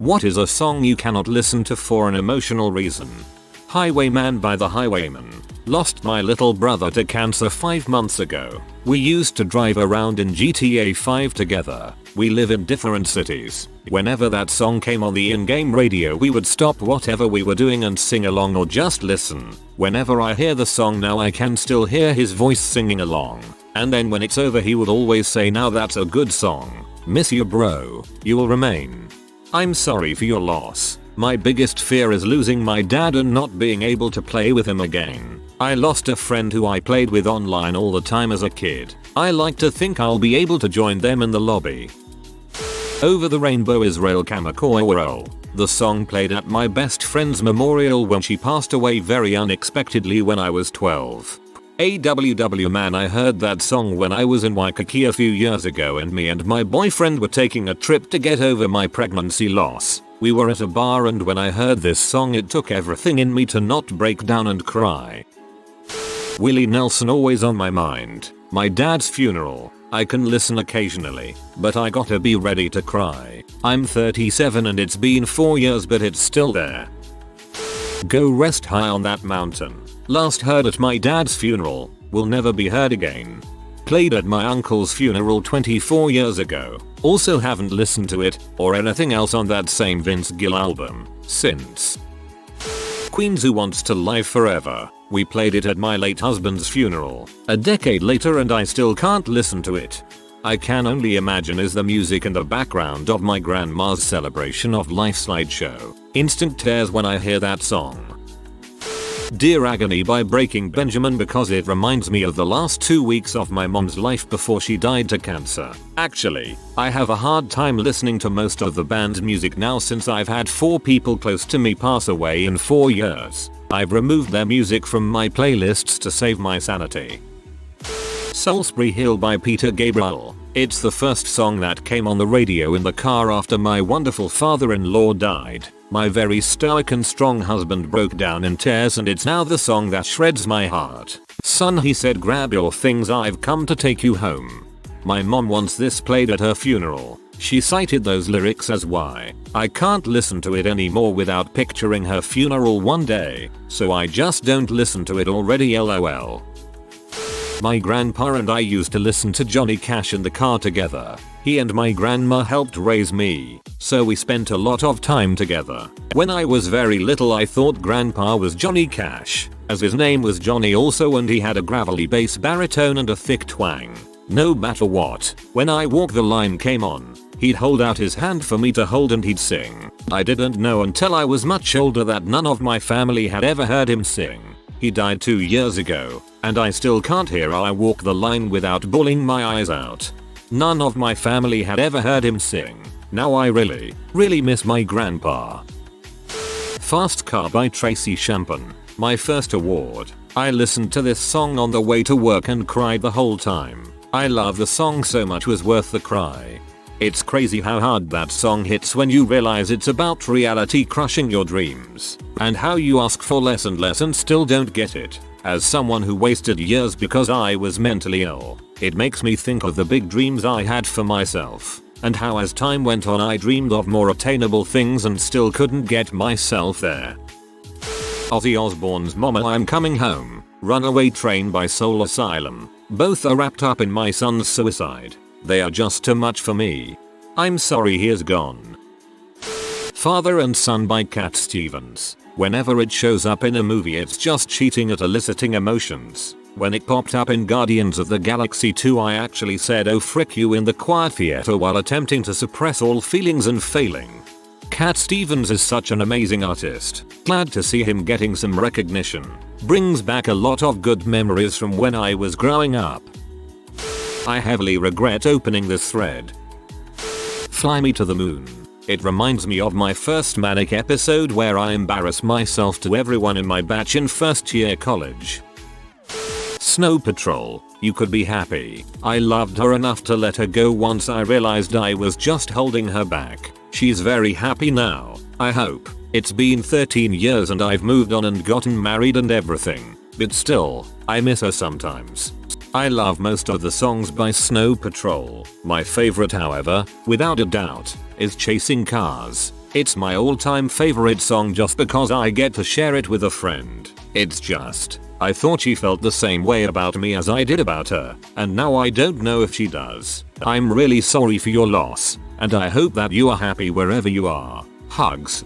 What is a song you cannot listen to for an emotional reason? Highwayman by the Highwaymen. Lost my little brother to cancer 5 months ago. We used to drive around in GTA 5 together. We live in different cities. Whenever that song came on the in-game radio, we would stop whatever we were doing and sing along or just listen. Whenever I hear the song now, I can still hear his voice singing along. And then when it's over, he would always say, "Now that's a good song. Miss you, bro. You will remain." I'm sorry for your loss. My biggest fear is losing my dad and not being able to play with him again. I lost a friend who I played with online all the time as a kid. I like to think I'll be able to join them in the lobby. Over the Rainbow Israel Kamakoa. The song played at my best friend's memorial when she passed away very unexpectedly when I was 12. AWW man, I heard that song when I was in Waikiki a few years ago, and me and my boyfriend were taking a trip to get over my pregnancy loss. We were at a bar, and when I heard this song, it took everything in me to not break down and cry. Willie Nelson always on my mind. My dad's funeral. I can listen occasionally, but I gotta be ready to cry. I'm 37 and it's been 4 years, but it's still there. Go Rest High on That Mountain. Last heard at my dad's funeral, will never be heard again. Played at my uncle's funeral 24 years ago. Also haven't listened to it or anything else on that same Vince Gill album since. Queens Who Wants to Live Forever. We played it at my late husband's funeral a decade later and I still can't listen to it. I can only imagine is the music in the background of my grandma's celebration of life slideshow. Instant tears when I hear that song. Dear Agony by Breaking Benjamin, because it reminds me of the last 2 weeks of my mom's life before she died to cancer. Actually, I have a hard time listening to most of the band's music now since I've had 4 people close to me pass away in 4 years. I've removed their music from my playlists to save my sanity. Salisbury Hill by Peter Gabriel. It's the first song that came on the radio in the car after my wonderful father-in-law died. My very stoic and strong husband broke down in tears, and it's now the song that shreds my heart. "Son," he said, "grab your things, I've come to take you home." My mom wants this played at her funeral. She cited those lyrics as why I can't listen to it anymore without picturing her funeral one day, so I just don't listen to it already, lol. My grandpa and I used to listen to Johnny Cash in the car together. He and my grandma helped raise me, so we spent a lot of time together. When I was very little, I thought grandpa was Johnny Cash, as his name was Johnny also, and he had a gravelly bass baritone and a thick twang. No matter what, when I Walk the Line came on, he'd hold out his hand for me to hold and he'd sing. I didn't know until I was much older that none of my family had ever heard him sing. He died 2 years ago, and I still can't hear I Walk the Line without bawling my eyes out. None of my family had ever heard him sing. Now I really miss my grandpa. Fast Car by Tracy Chapman. My first award. I listened to this song on the way to work and cried the whole time. I love the song so much, was worth the cry. It's crazy how hard that song hits when you realize it's about reality crushing your dreams, and how you ask for less and less and still don't get it. As someone who wasted years because I was mentally ill, it makes me think of the big dreams I had for myself, and how as time went on I dreamed of more attainable things and still couldn't get myself there. Ozzy Osbourne's Mama I'm Coming Home. Runaway Train by Soul Asylum. Both are wrapped up in my son's suicide. They are just too much for me. I'm sorry he is gone. Father and Son by Cat Stevens. Whenever it shows up in a movie, it's just cheating at eliciting emotions. When it popped up in Guardians of the Galaxy 2, I actually said "oh frick you" in the quiet theater while attempting to suppress all feelings and failing. Cat Stevens is such an amazing artist. Glad to see him getting some recognition. Brings back a lot of good memories from when I was growing up. I heavily regret opening this thread. Fly Me to the Moon. It reminds me of my first manic episode where I embarrass myself to everyone in my batch in first year college. Snow Patrol. You Could Be Happy. I loved her enough to let her go once I realized I was just holding her back. She's very happy now, I hope. It's been 13 years and I've moved on and gotten married and everything, but still, I miss her sometimes. I love most of the songs by Snow Patrol. My favorite, however, without a doubt, is Chasing Cars. It's my all-time favorite song just because I get to share it with a friend. I thought she felt the same way about me as I did about her, and now I don't know if she does. I'm really sorry for your loss, and I hope that you are happy wherever you are. Hugs.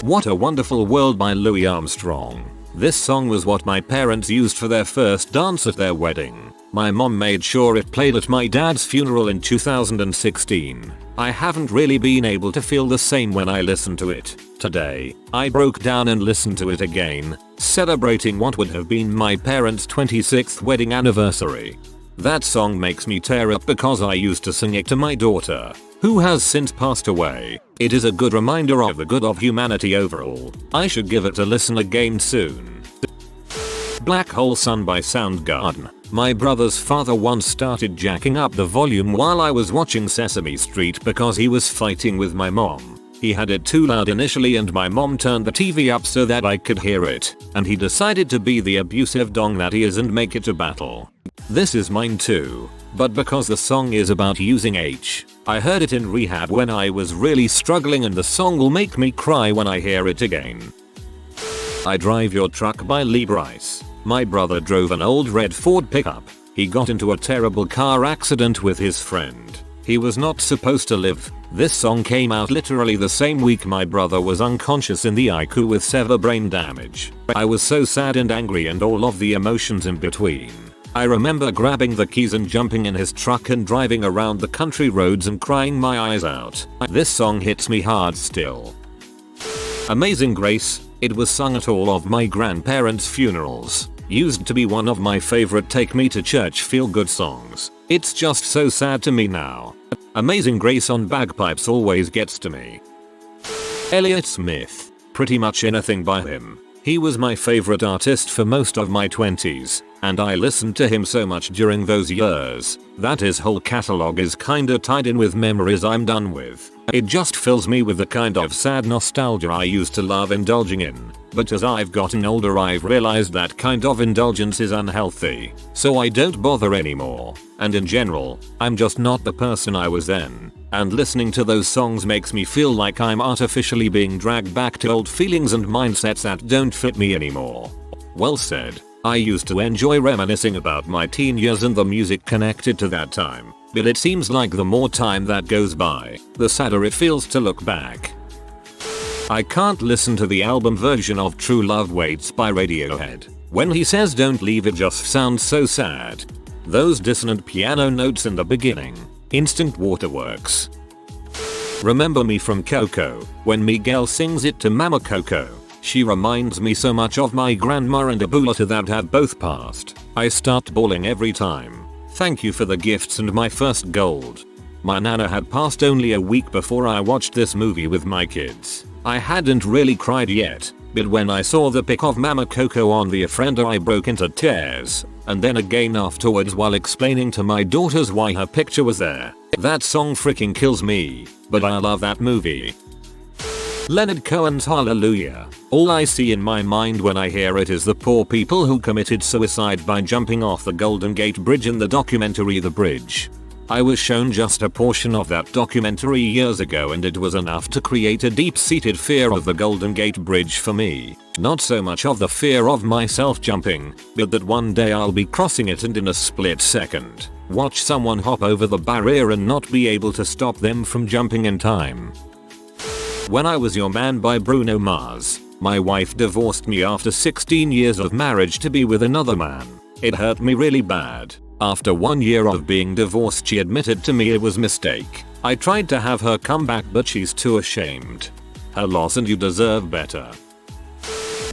What a Wonderful World by Louis Armstrong. This song was what my parents used for their first dance at their wedding. My mom made sure it played at my dad's funeral in 2016. I haven't really been able to feel the same when I listen to it. Today, I broke down and listened to it again, celebrating what would have been my parents' 26th wedding anniversary. That song makes me tear up because I used to sing it to my daughter, who has since passed away. It is a good reminder of the good of humanity overall. I should give it a listen again soon. Black Hole Sun by Soundgarden. My brother's father once started jacking up the volume while I was watching Sesame Street because he was fighting with my mom. He had it too loud initially and my mom turned the TV up so that I could hear it, and he decided to be the abusive dong that he is and make it a battle. This is mine too, but because the song is about using H, I heard it in rehab when I was really struggling and the song will make me cry when I hear it again. I Drive Your Truck by Lee Brice. My brother drove an old red Ford pickup. He got into a terrible car accident with his friend. He was not supposed to live. This song came out literally the same week my brother was unconscious in the ICU with severe brain damage. I was so sad and angry and all of the emotions in between. I remember grabbing the keys and jumping in his truck and driving around the country roads and crying my eyes out. This song hits me hard still. Amazing Grace. It was sung at all of my grandparents' funerals. Used to be one of my favorite take me to church feel good songs. It's just so sad to me now. Amazing Grace on bagpipes always gets to me. Elliott Smith. Pretty much anything by him. He was my favorite artist for most of my 20s, and I listened to him so much during those years that his whole catalog is kinda tied in with memories I'm done with. It just fills me with the kind of sad nostalgia I used to love indulging in, but as I've gotten older I've realized that kind of indulgence is unhealthy, so I don't bother anymore, and in general, I'm just not the person I was then, and listening to those songs makes me feel like I'm artificially being dragged back to old feelings and mindsets that don't fit me anymore. Well said. I used to enjoy reminiscing about my teen years and the music connected to that time, but it seems like the more time that goes by, the sadder it feels to look back. I can't listen to the album version of True Love Waits by Radiohead. When he says don't leave it just sounds so sad. Those dissonant piano notes in the beginning. Instant waterworks. Remember Me from Coco. When Miguel sings it to Mama Coco, she reminds me so much of my grandma and abuela that have both passed. I start bawling every time. Thank you for the gifts and my first gold. My nana had passed only a week before I watched this movie with my kids. I hadn't really cried yet, but when I saw the pic of Mama Coco on the ofrenda I broke into tears, and then again afterwards while explaining to my daughters why her picture was there. That song freaking kills me, but I love that movie. Leonard Cohen's Hallelujah. All I see in my mind when I hear it is the poor people who committed suicide by jumping off the Golden Gate Bridge in the documentary The Bridge. I was shown just a portion of that documentary years ago and it was enough to create a deep-seated fear of the Golden Gate Bridge for me. Not so much of the fear of myself jumping, but that one day I'll be crossing it and in a split second, watch someone hop over the barrier and not be able to stop them from jumping in time. When I Was Your Man by Bruno Mars. My wife divorced me after 16 years of marriage to be with another man. It hurt me really bad. After 1 year of being divorced she admitted to me it was a mistake. I tried to have her come back but she's too ashamed. Her loss and you deserve better.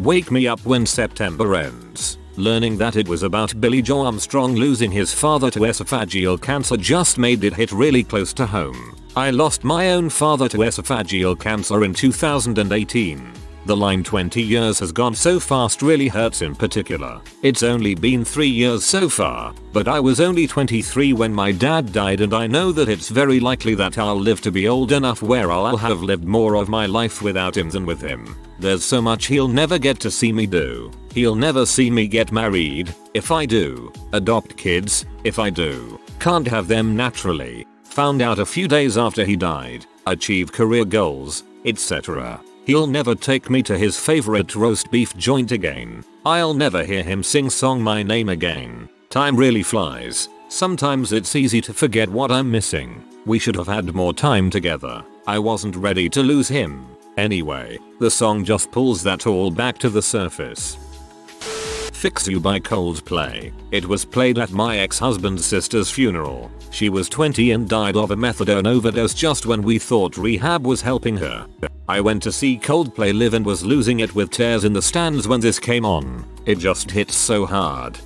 Wake Me Up When September Ends. Learning that it was about Billy Joe Armstrong losing his father to esophageal cancer just made it hit really close to home. I lost my own father to esophageal cancer in 2018. The line 20 years has gone so fast really hurts in particular. It's only been 3 years so far, but I was only 23 when my dad died and I know that it's very likely that I'll live to be old enough where I'll have lived more of my life without him than with him. There's so much he'll never get to see me do. He'll never see me get married, if I do. Adopt kids, if I do. Can't have them naturally. Found out a few days after he died. Achieve career goals. etc. He'll never take me to his favorite roast beef joint again. I'll never hear him sing song My Name again. Time really flies. Sometimes it's easy to forget what I'm missing. We should have had more time together. I wasn't ready to lose him. Anyway, the song just pulls that all back to the surface. Fix You by Coldplay. It was played at my ex-husband's sister's funeral. She was 20 and died of a methadone overdose just when we thought rehab was helping her. I went to see Coldplay live and was losing it with tears in the stands when this came on. It just hits so hard.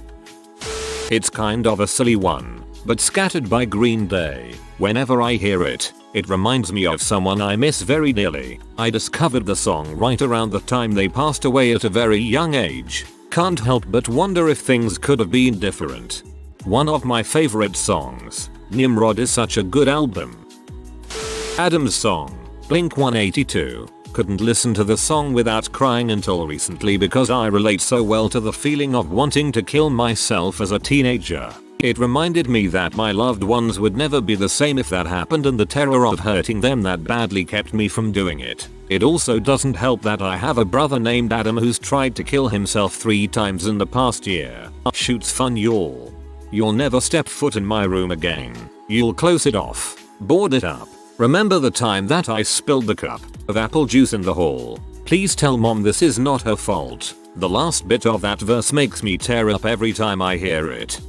It's kind of a silly one, but Scattered by Green Day. Whenever I hear it, it reminds me of someone I miss very dearly. I discovered the song right around the time they passed away at a very young age. Can't help but wonder if things could have been different. One of my favorite songs. Nimrod is such a good album. Adam's song, Blink 182. Couldn't listen to the song without crying until recently because I relate so well to the feeling of wanting to kill myself as a teenager. It reminded me that my loved ones would never be the same if that happened, and the terror of hurting them that badly kept me from doing it. It also doesn't help that I have a brother named Adam who's tried to kill himself 3 times in the past year. Shoots fun y'all. You'll never step foot in my room again. You'll close it off. Board it up. Remember the time that I spilled the cup of apple juice in the hall? Please tell mom this is not her fault. The last bit of that verse makes me tear up every time I hear it.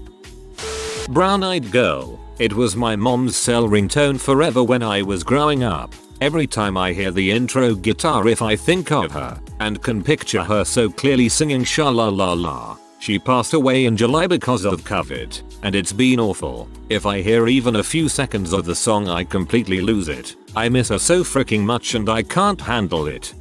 Brown Eyed Girl. It was my mom's cell ringtone forever when I was growing up. Every time I hear the intro guitar riff I think of her, and can picture her so clearly singing Sha La La La. She passed away in July because of COVID, and it's been awful. If I hear even a few seconds of the song I completely lose it. I miss her so freaking much and I can't handle it.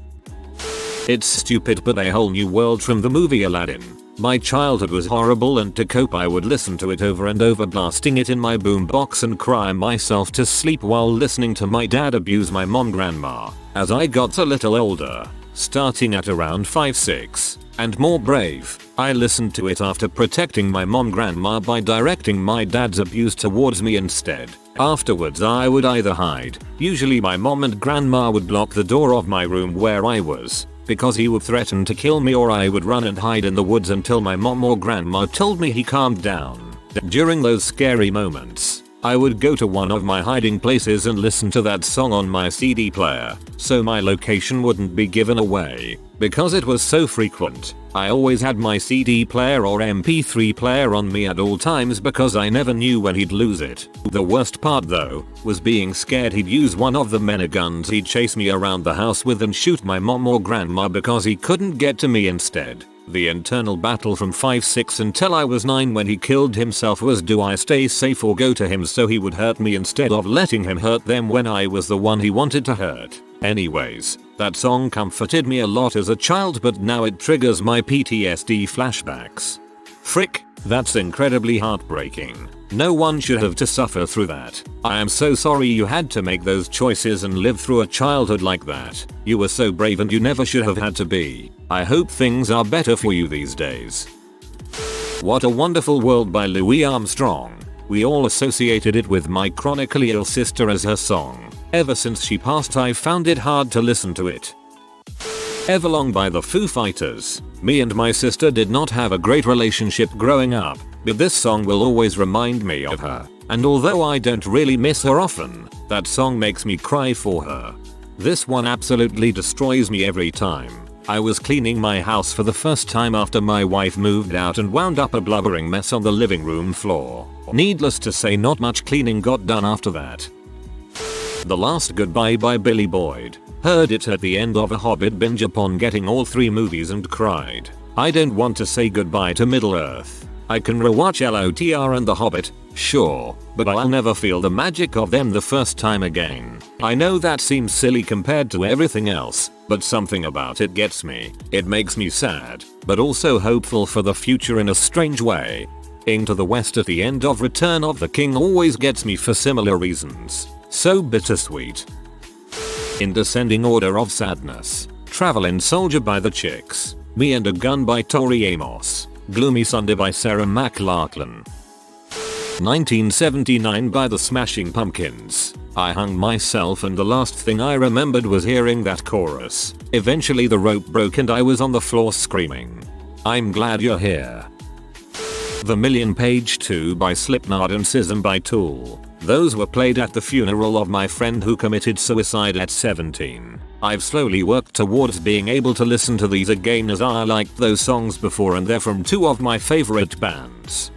It's stupid but A Whole New World from the movie Aladdin. My childhood was horrible, and to cope I would listen to it over and over, blasting it in my boombox and cry myself to sleep while listening to my dad abuse my mom grandma. As I got a little older, starting at around 5-6, and more brave, I listened to it after protecting my mom grandma by directing my dad's abuse towards me instead. Afterwards I would either hide, usually my mom and grandma would block the door of my room where I was, because he would threaten to kill me, or I would run and hide in the woods until my mom or grandma told me he calmed down. During those scary moments, I would go to one of my hiding places and listen to that song on my CD player, so my location wouldn't be given away. Because it was so frequent, I always had my CD player or MP3 player on me at all times because I never knew when he'd lose it. The worst part though, was being scared he'd use one of the many guns he'd chase me around the house with and shoot my mom or grandma because he couldn't get to me instead. The internal battle from 5-6 until I was 9 when he killed himself was, do I stay safe or go to him so he would hurt me instead of letting him hurt them when I was the one he wanted to hurt. Anyways, that song comforted me a lot as a child, but now it triggers my PTSD flashbacks. Frick, that's incredibly heartbreaking. No one should have to suffer through that. I am so sorry you had to make those choices and live through a childhood like that. You were so brave and you never should have had to be. I hope things are better for you these days. What a Wonderful World by Louis Armstrong. We all associated it with my chronically ill sister as her song. Ever since she passed I found it hard to listen to it. Everlong by the Foo Fighters. Me and my sister did not have a great relationship growing up, but this song will always remind me of her. And although I don't really miss her often, that song makes me cry for her. This one absolutely destroys me every time. I was cleaning my house for the first time after my wife moved out and wound up a blubbering mess on the living room floor. Needless to say, not much cleaning got done after that. The Last Goodbye by Billy Boyd. Heard it at the end of a Hobbit binge upon getting all 3 movies and cried. I don't want to say goodbye to Middle Earth. I can rewatch LOTR and The Hobbit, sure, but I'll never feel the magic of them the first time again. I know that seems silly compared to everything else, but something about it gets me. It makes me sad, but also hopeful for the future in a strange way. Into the West at the end of Return of the King always gets me for similar reasons. So bittersweet. In descending order of sadness. Travelin' Soldier by the Chicks. Me and a Gun by Tori Amos. Gloomy Sunday by Sarah McLachlan. 1979 by the Smashing Pumpkins. I hung myself and the last thing I remembered was hearing that chorus. Eventually the rope broke and I was on the floor screaming. I'm glad you're here. The Million Page 2 by Slipknot and Schism by Tool. Those were played at the funeral of my friend who committed suicide at 17. I've slowly worked towards being able to listen to these again as I liked those songs before and they're from two of my favorite bands.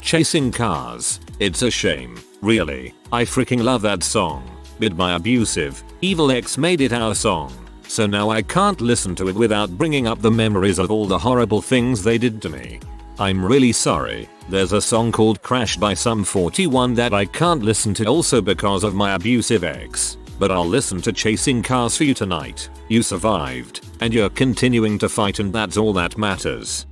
Chasing Cars. It's a shame. Really. I freaking love that song. But my abusive, evil ex made it our song. So now I can't listen to it without bringing up the memories of all the horrible things they did to me. I'm really sorry. There's a song called Crash by Sum 41 that I can't listen to also because of my abusive ex. But I'll listen to Chasing Cars for you tonight. You survived. And you're continuing to fight and that's all that matters.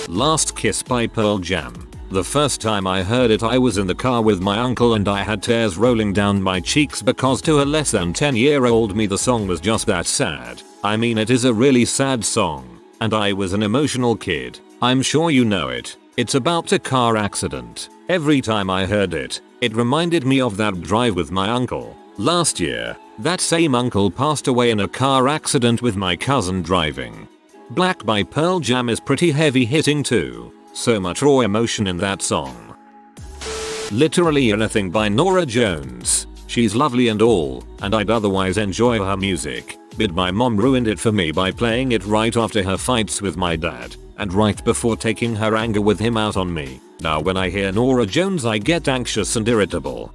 Last Kiss by Pearl Jam. The first time I heard it I was in the car with my uncle and I had tears rolling down my cheeks because to a less than 10-year-old me the song was just that sad. I mean it is a really sad song. And I was an emotional kid. I'm sure you know it. It's about a car accident. Every time I heard it, it reminded me of that drive with my uncle. Last year, that same uncle passed away in a car accident with my cousin driving. Black by Pearl Jam is pretty heavy hitting too. So much raw emotion in that song. Literally Anything by Norah Jones. She's lovely and all, and I'd otherwise enjoy her music, but my mom ruined it for me by playing it right after her fights with my dad, and right before taking her anger with him out on me. Now when I hear Norah Jones I get anxious and irritable.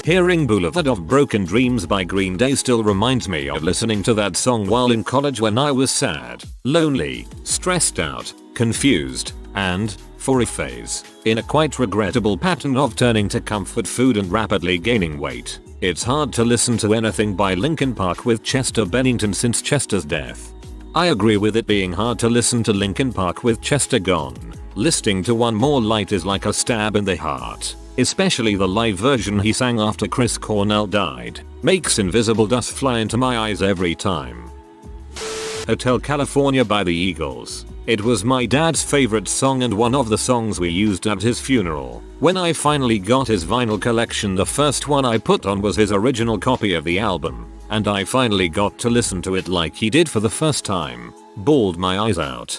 Hearing Boulevard of Broken Dreams by Green Day still reminds me of listening to that song while in college when I was sad, lonely, stressed out, confused, and, for a phase, in a quite regrettable pattern of turning to comfort food and rapidly gaining weight. It's hard to listen to anything by Linkin Park with Chester Bennington since Chester's death. I agree with it being hard to listen to Linkin Park with Chester gone. Listening to One More Light is like a stab in the heart. Especially the live version he sang after Chris Cornell died. Makes invisible dust fly into my eyes every time. Hotel California by the Eagles. It was my dad's favorite song and one of the songs we used at his funeral. When I finally got his vinyl collection the first one I put on was his original copy of the album. And I finally got to listen to it like he did for the first time. Bawled my eyes out.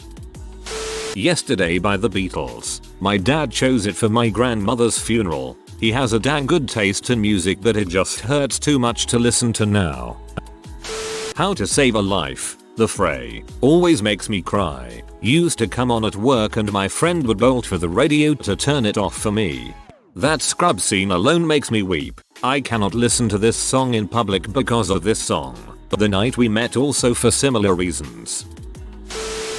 Yesterday by the Beatles. My dad chose it for my grandmother's funeral. He has a dang good taste in music but it just hurts too much to listen to now. How to Save a Life. The Fray. Always makes me cry. Used to come on at work and my friend would bolt for the radio to turn it off for me. That scrub scene alone makes me weep. I cannot listen to this song in public because of this song. The Night We Met also for similar reasons.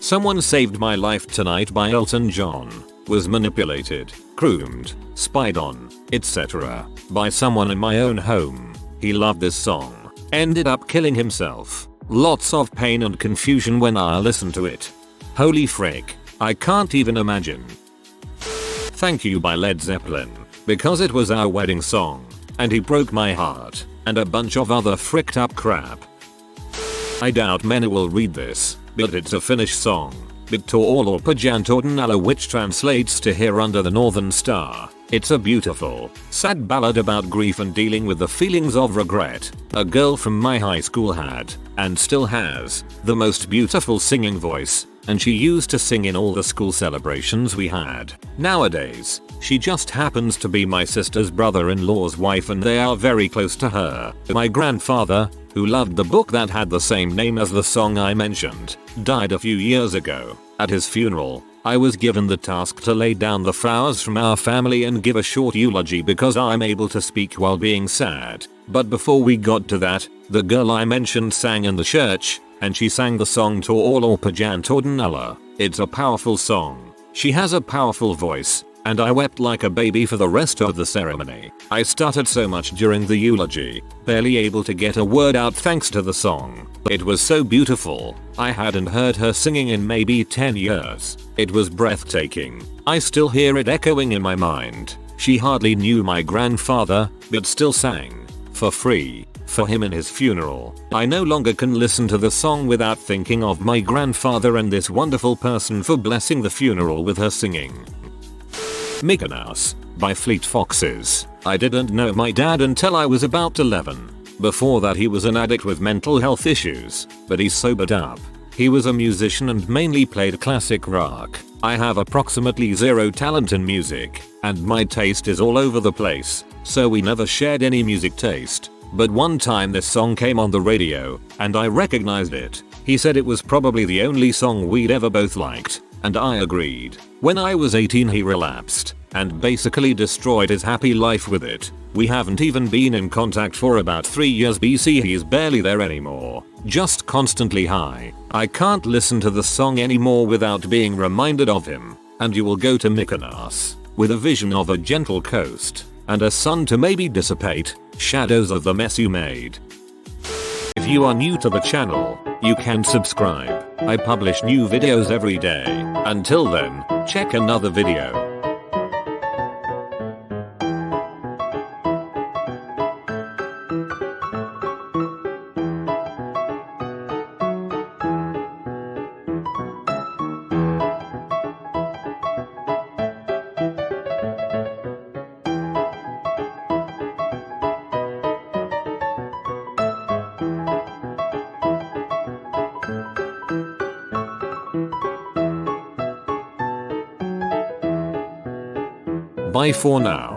Someone Saved My Life Tonight by Elton John. Was manipulated, groomed, spied on, etc. by someone in my own home. He loved this song. Ended up killing himself. Lots of pain and confusion when I listen to it. Holy frick. I can't even imagine. Thank You by Led Zeppelin. Because it was our wedding song. And he broke my heart. And a bunch of other fricked up crap. I doubt many will read this, but it's a Finnish song. Bittu Olo Pajantornala, which translates to Here Under the Northern Star. It's a beautiful, sad ballad about grief and dealing with the feelings of regret. A girl from my high school had, and still has, the most beautiful singing voice, and she used to sing in all the school celebrations we had. Nowadays, she just happens to be my sister's brother-in-law's wife and they are very close to her. My grandfather, who loved the book that had the same name as the song I mentioned, died a few years ago. At his funeral, I was given the task to lay down the flowers from our family and give a short eulogy because I'm able to speak while being sad. But before we got to that, the girl I mentioned sang in the church, and she sang the song To Olo Pajantornala. It's a powerful song. She has a powerful voice, and I wept like a baby for the rest of the ceremony. I stuttered so much during the eulogy, barely able to get a word out thanks to the song. It was so beautiful. I hadn't heard her singing in maybe 10 years. It was breathtaking. I still hear it echoing in my mind. She hardly knew my grandfather, but still sang, for free, for him in his funeral. I no longer can listen to the song without thinking of my grandfather and this wonderful person for blessing the funeral with her singing. Mykonos. by Fleet Foxes. I didn't know my dad until I was about 11. Before that he was an addict with mental health issues, but he sobered up. He was a musician and mainly played classic rock. I have approximately zero talent in music, and my taste is all over the place, so we never shared any music taste. But one time this song came on the radio, and I recognized it. He said it was probably the only song we'd ever both liked, and I agreed. When I was 18 he relapsed, and basically destroyed his happy life with it. We haven't even been in contact for about 3 years BC. He's barely there anymore, just constantly high. I can't listen to the song anymore without being reminded of him. And you will go to Mykonos, with a vision of a gentle coast, and a sun to maybe dissipate shadows of the mess you made. If you are new to the channel, you can subscribe. I publish new videos every day. Until then, check another video. Bye for now.